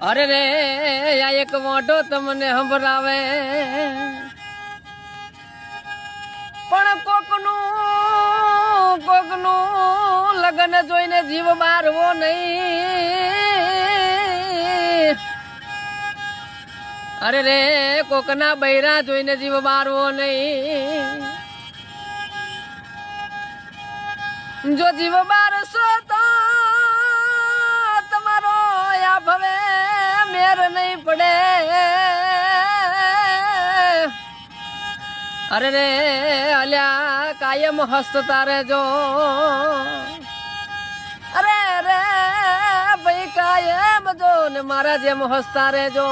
अरे रे या एक मोटो तमने संभळावे पण कोकनु लगन जोईने जीव मारवो नहीं। अरे रे कोकना बૈરા જોઈને જીવ મારવો નહીં। જો જીવ મારશો તો તમારો આ ભવે મેર નહીં પડે। અરે રે અલ્યા કાયમ હસતા રહેજો। અરે રે ભાઈ કાયમ જો ને મારા જેમ હસતા રહેજો।